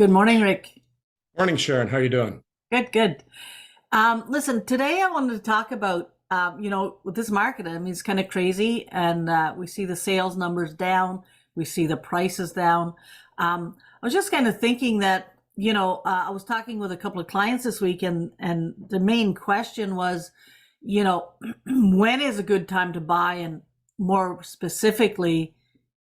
Good morning, Rick. Morning, Sharon. How you doing? Good, good. Listen, today I wanted to talk about, with this market, I mean, it's kind of crazy, and we see the sales numbers down, we see the prices down. I was just kind of thinking that, I was talking with a couple of clients this week, and the main question was, you know, when is a good time to buy, and more specifically,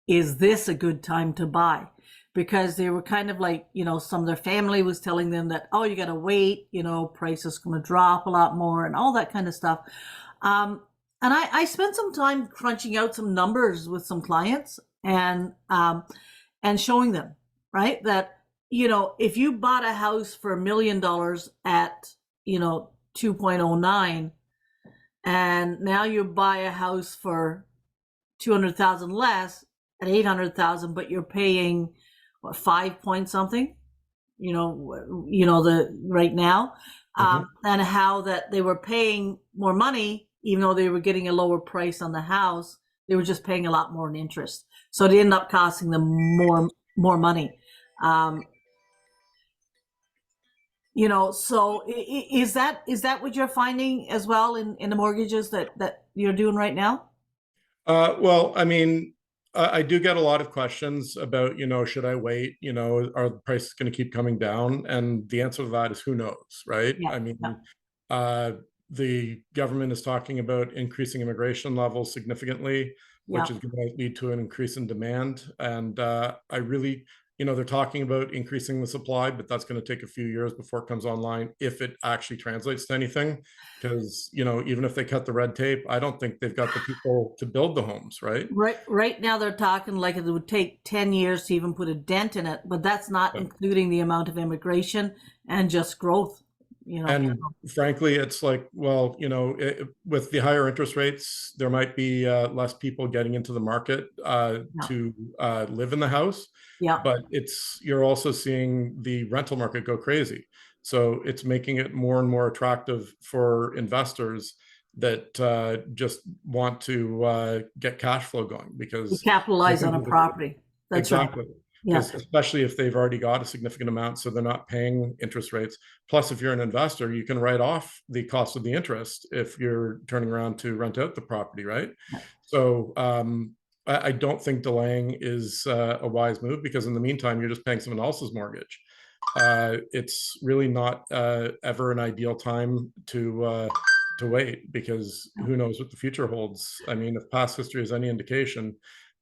is this a good time to buy? Because they were kind of like, some of their family was telling them that, oh, you got to wait, prices going to drop a lot more and all that kind of stuff. And I spent some time crunching out some numbers with some clients and showing them, right, that, if you bought a house for $1 million at, 2.09, and now you buy a house for 200,000 less at 800,000, but you're paying what, 5 point something, the right now, hmm and how that they were paying more money, even though they were getting a lower price on the house, they were just paying a lot more in interest. So it ended up costing them more money. Um, so is that what you're finding as well in the mortgages that you're doing right now? well, I mean, I do get a lot of questions about, should I wait? Are the prices going to keep coming down? And the answer to that is who knows, right? Yeah, I yeah, mean, uh, the government is talking about increasing immigration levels significantly, yeah. which is going to lead to an increase in demand. And I really, they're talking about increasing the supply, but that's going to take a few years before it comes online, if it actually translates to anything. Because, even if they cut the red tape, I don't think they've got the people to build the homes, right? Right now they're talking like it would take 10 years to even put a dent in it, but that's not including the amount of immigration and just growth, you know. And frankly, it's like, well, with the higher interest rates, there might be less people getting into the market Yeah. to live in the house, Yeah. but you're also seeing the rental market go crazy. So it's making it more and more attractive for investors that just want to get cash flow going You because I capitalize on think a property. That's right. exactly. Yeah. Because especially if they've already got a significant amount, so they're not paying interest rates. Plus, if you're an investor, you can write off the cost of the interest if you're turning around to rent out the property, right? So I don't think delaying is a wise move because in the meantime, you're just paying someone else's mortgage. It's really not ever an ideal time to wait because who knows what the future holds. I mean, if past history is any indication,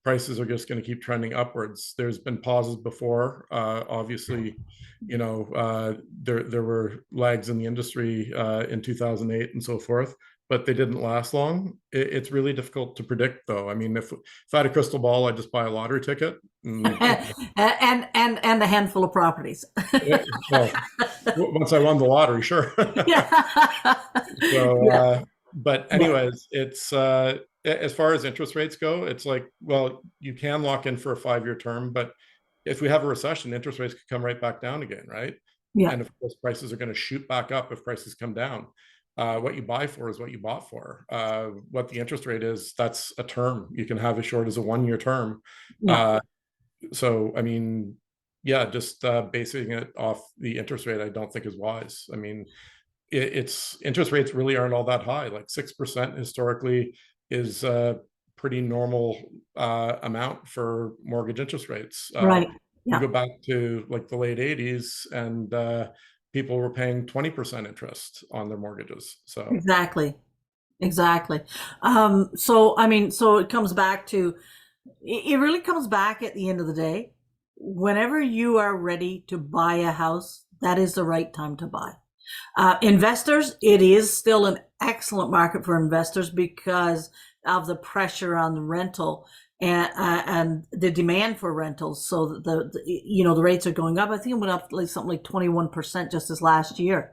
prices are just going to keep trending upwards. There's been pauses before. Obviously, there were lags in the industry in 2008 and so forth, but they didn't last long. It's really difficult to predict, though. I mean, if I had a crystal ball, I'd just buy a lottery ticket. And, And a handful of properties. well, once I won the lottery, sure. Yeah. So, Yeah. but Yeah. anyways, it's as far as interest rates go, it's like, well, you can lock in for a 5-year term, but if we have a recession, interest rates could come right back down again, right? Yeah. And of course, prices are going to shoot back up if prices come down. What you buy for is what you bought for. What the interest rate is, that's a term. You can have as short as a 1-year term. Yeah. Uh, so, I mean, yeah, just basing it off the interest rate, I don't think is wise. I mean, it's interest rates really aren't all that high. Like 6% historically is a pretty normal amount for mortgage interest rates. Right. You Yeah. go back to like the late 80s and people were paying 20% interest on their mortgages. So Exactly. Exactly. So I mean, so it comes back to it really comes back at the end of the day. Whenever you are ready to buy a house, that is the right time to buy. Investors, it is still an excellent market for investors because of the pressure on the rental and the demand for rentals. So the rates are going up. I think it went up like something like 21% just this last year.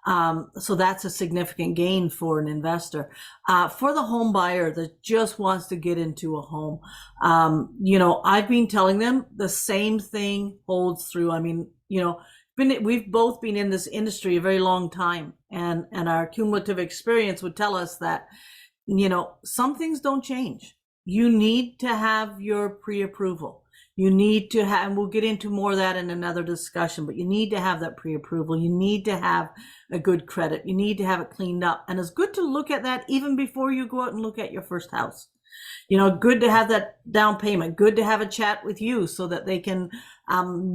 So that's a significant gain for an investor. For the home buyer that just wants to get into a home, I've been telling them the same thing holds through. I mean, we've both been in this industry a very long time, and our cumulative experience would tell us that some things don't change. you need to have your pre-approval. You need to have, and we'll get into more of that in another discussion, but you need to have that pre-approval. You need to have a good credit. You need to have it cleaned up. And it's good to look at that even before you go out and look at your first house. You know, good to have that down payment, good to have a chat with you so that they can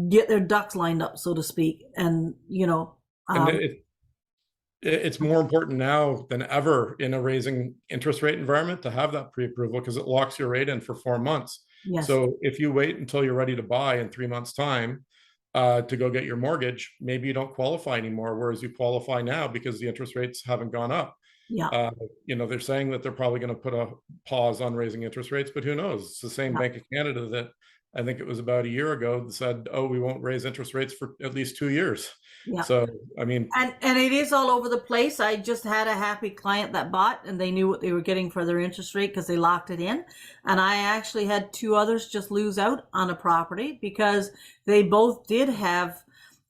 get their ducks lined up, so to speak. And, you know, And it's more important now than ever in a raising interest rate environment to have that pre-approval, because it locks your rate in for 4 months. yes, So if you wait until you're ready to buy in 3 months' time to go get your mortgage, maybe you don't qualify anymore, whereas you qualify now because the interest rates haven't gone up. yeah, You know, they're saying that they're probably going to put a pause on raising interest rates, but who knows? It's the same yeah. Bank of Canada that I think it was about a year ago that said, oh, we won't raise interest rates for at least 2 years. Yeah. So, I mean, and it is all over the place. I just had a happy client that bought, and they knew what they were getting for their interest rate because they locked it in. And I actually had 2 others just lose out on a property because they both did have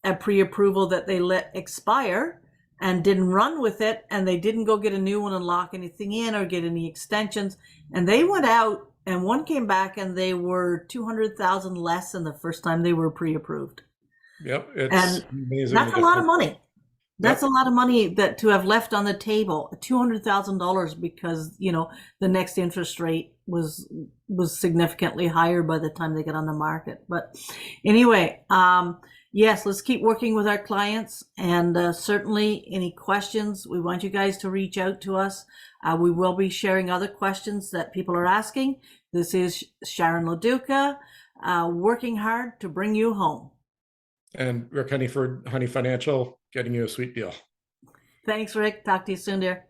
a pre-approval that they let expire and didn't run with it, and they didn't go get a new one and lock anything in or get any extensions. And they went out, and one came back, and they were 200,000 less than the first time they were pre-approved. yep, it's And amazing. that's a lot of difference. money. That's Yep. a lot of money that to have left on the table, $200,000, because, you know, the next interest rate was significantly higher by the time they get on the market. But anyway, yes, let's keep working with our clients, and certainly any questions, we want you guys to reach out to us. We will be sharing other questions that people are asking. This is Sharon Loduca, working hard to bring you home. And Rick Honeyford, Honey Financial, getting you a sweet deal. Thanks, Rick. Talk to you soon, dear.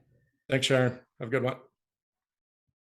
Thanks, Sharon. Have a good one.